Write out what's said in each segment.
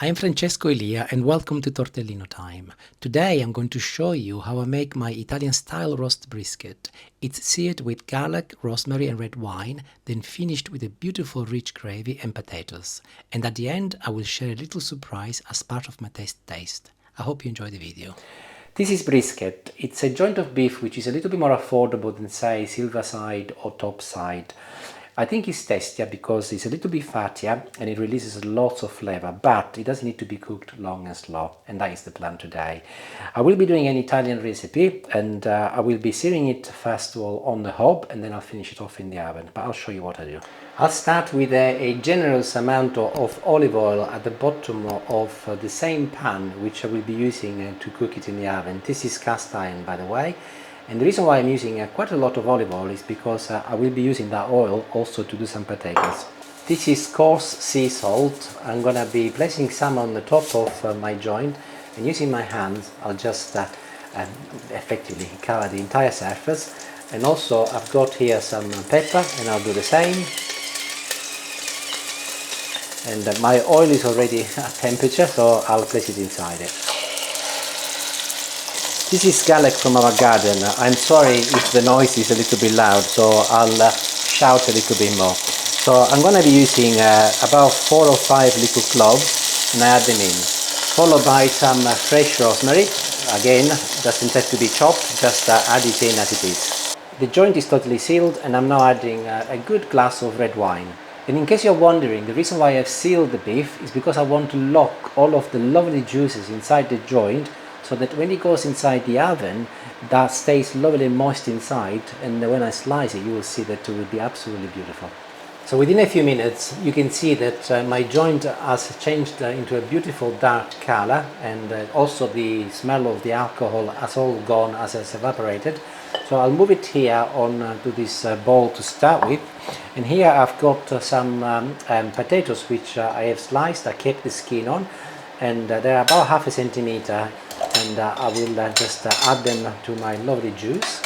I'm Francesco Elia and welcome to Tortellino Time. Today I'm going to show you how I make my Italian-style roast brisket. It's seared with garlic, rosemary and red wine, then finished with a beautiful rich gravy and potatoes. And at the end I will share a little surprise as part of my taste. I hope you enjoy the video. This is brisket. It's a joint of beef which is a little bit more affordable than, say, silver side or top side. I think it's tastier because it's a little bit fattier and it releases lots of flavor, but it doesn't need to be cooked long and slow, and that is the plan today. I will be doing an Italian recipe and I will be searing it first of all on the hob and then I'll finish it off in the oven, but I'll show you what I do. I'll start with a generous amount of olive oil at the bottom of the same pan which I will be using to cook it in the oven. This is cast iron, by the way. And the reason why I'm using quite a lot of olive oil is because I will be using that oil also to do some potatoes. This is coarse sea salt. I'm going to be placing some on the top of my joint, and using my hands I'll just effectively cover the entire surface. And also I've got here some pepper and I'll do the same. And my oil is already at temperature, so I'll place it inside it. This is garlic from our garden. I'm sorry if the noise is a little bit loud, so I'll shout a little bit more. So I'm going to be using about 4 or 5 little cloves and I add them in. Followed by some fresh rosemary. Again, doesn't have to be chopped, just add it in as it is. The joint is totally sealed and I'm now adding a good glass of red wine. And in case you're wondering, the reason why I've sealed the beef is because I want to lock all of the lovely juices inside the joint, so that when it goes inside the oven, that stays lovely moist inside, and when I slice it you will see that it will be absolutely beautiful. So within a few minutes you can see that my joint has changed into a beautiful dark color, and also the smell of the alcohol has all gone as it's evaporated. So I'll move it here on to this bowl to start with, and here I've got some potatoes which I have sliced. I kept the skin on, and they're about half a centimeter, and I will just add them to my lovely juice,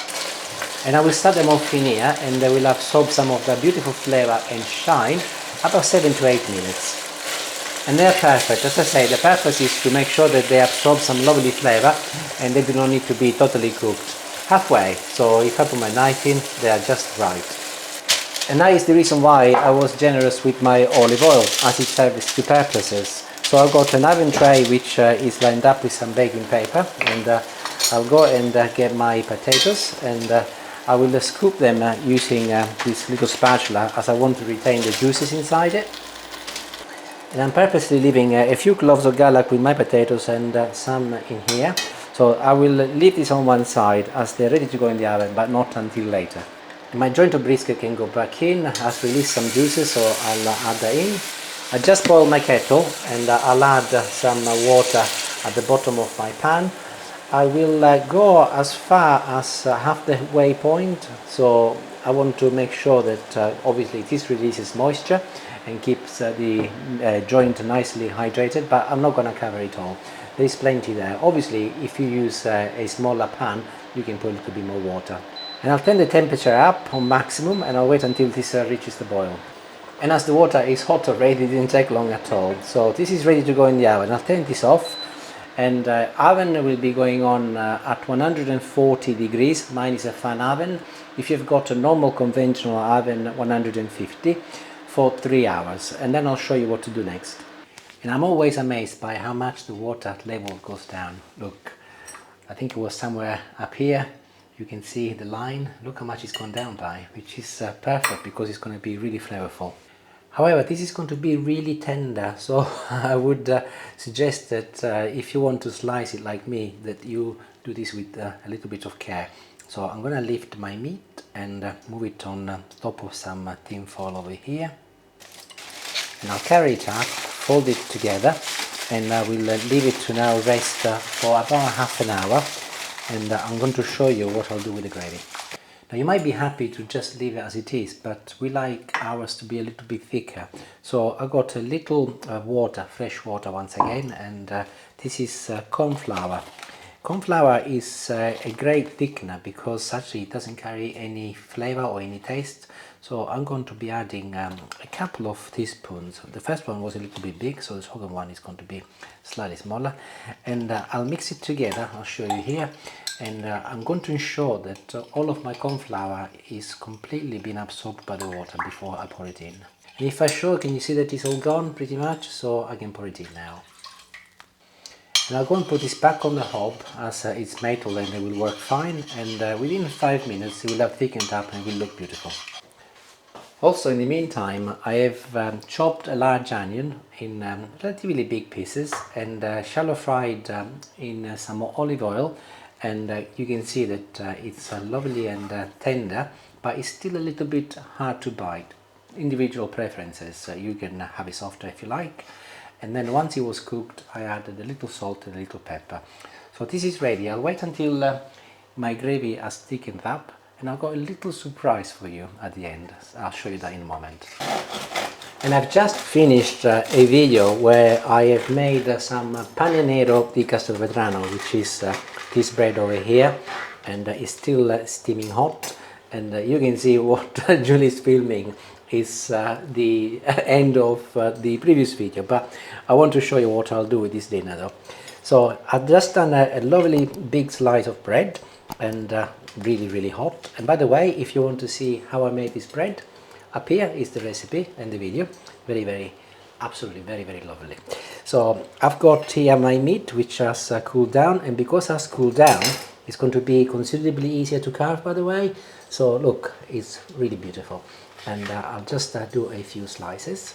and I will start them off in here, and they will absorb some of the beautiful flavor and shine about 7 to 8 minutes. And they're perfect. As I say, the purpose is to make sure that they absorb some lovely flavor and they do not need to be totally cooked. Halfway, so if I put my knife in, they are just right. And that is the reason why I was generous with my olive oil, as it serves two purposes. So I've got an oven tray which is lined up with some baking paper, and I'll go and get my potatoes, and I will scoop them using this little spatula, as I want to retain the juices inside it. And I'm purposely leaving a few cloves of garlic with my potatoes and some in here. So I will leave this on one side as they're ready to go in the oven, but not until later. My joint of brisket can go back in. I've released some juices, so I'll add that in. I just boiled my kettle and I'll add some water at the bottom of my pan. I will go as far as half the way point, so I want to make sure that obviously this releases moisture and keeps the joint nicely hydrated, but I'm not going to cover it all. There is plenty there. Obviously if you use a smaller pan you can put a little bit more water. And I'll turn the temperature up on maximum and I'll wait until this reaches the boil. And as the water is hot already, it didn't take long at all. So this is ready to go in the oven. I'll turn this off, and oven will be going on at 140 degrees. Mine is a fan oven. If you've got a normal conventional oven, 150 for 3 hours. And then I'll show you what to do next. And I'm always amazed by how much the water level goes down. Look, I think it was somewhere up here. You can see the line. Look how much it's gone down by, which is perfect because it's going to be really flavorful. However, this is going to be really tender, so I would suggest that if you want to slice it like me, that you do this with a little bit of care. So I'm going to lift my meat and move it on top of some tin foil over here. And I'll carry it up, fold it together, and I will leave it to now rest for about half an hour. And I'm going to show you what I'll do with the gravy. Now you might be happy to just leave it as it is, but we like ours to be a little bit thicker. So I got a little water, fresh water once again, and this is corn flour. Corn flour is a great thickener because actually it doesn't carry any flavor or any taste. So I'm going to be adding a couple of teaspoons. The first one was a little bit big, so the second one is going to be slightly smaller. And I'll mix it together, I'll show you here. And I'm going to ensure that all of my corn flour is completely been absorbed by the water before I pour it in. And if I show, can you see that it's all gone pretty much? So I can pour it in now. And I'll go and put this back on the hob as it's metal and it will work fine, and within 5 minutes it will have thickened up and will look beautiful. Also, in the meantime, I have chopped a large onion in relatively big pieces and shallow fried in some olive oil, and you can see that it's lovely and tender, but it's still a little bit hard to bite. Individual preferences, you can have it softer if you like. And then once it was cooked, I added a little salt and a little pepper. So this is ready. I'll wait until my gravy has thickened up, and I've got a little surprise for you at the end. I'll show you that in a moment. And I've just finished a video where I have made some Pane Nero di Castelvetrano, which is this bread over here, and it's still steaming hot. And you can see what Julie is filming is the end of the previous video, but I want to show you what I'll do with this dinner though. So I've just done a lovely big slice of bread, and really hot. And by the way, if you want to see how I made this bread, up here is the recipe and the video. Absolutely very lovely. So I've got here my meat, which has cooled down, and because it has cooled down, it's going to be considerably easier to carve, by the way. So look, it's really beautiful. And I'll just do a few slices,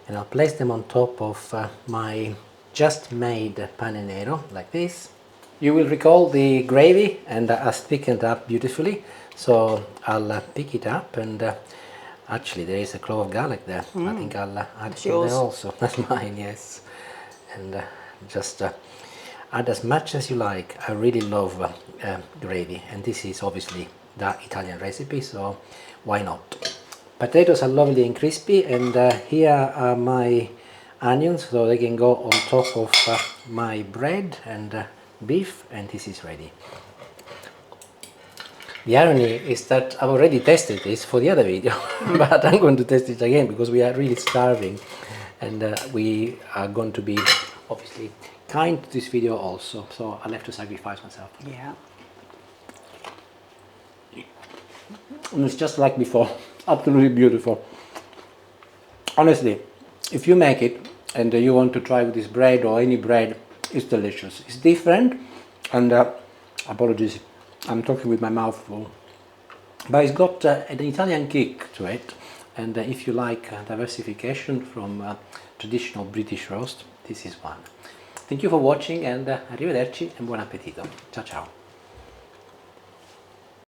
and I'll place them on top of my just made Pane Nero, like this. You will recall the gravy and has thickened up beautifully, so I'll pick it up, and actually there is a clove of garlic there. I think I'll add it there also. That's mine, yes. And just add as much as you like. I really love gravy, and this is obviously that Italian recipe, so why not? Potatoes are lovely and crispy, and here are my onions, so they can go on top of my bread and beef, and this is ready. The irony is that I've already tested this for the other video, but I'm going to test it again because we are really starving, and we are going to be obviously kind to this video also, so I'll have to sacrifice myself. Yeah. And it's just like before, absolutely beautiful. Honestly, if you make it and you want to try with this bread or any bread, it's delicious. It's different, and apologies, I'm talking with my mouth full, but it's got an Italian kick to it, and if you like diversification from traditional British roast, this is one. Thank you for watching, and arrivederci and buon appetito. Ciao ciao.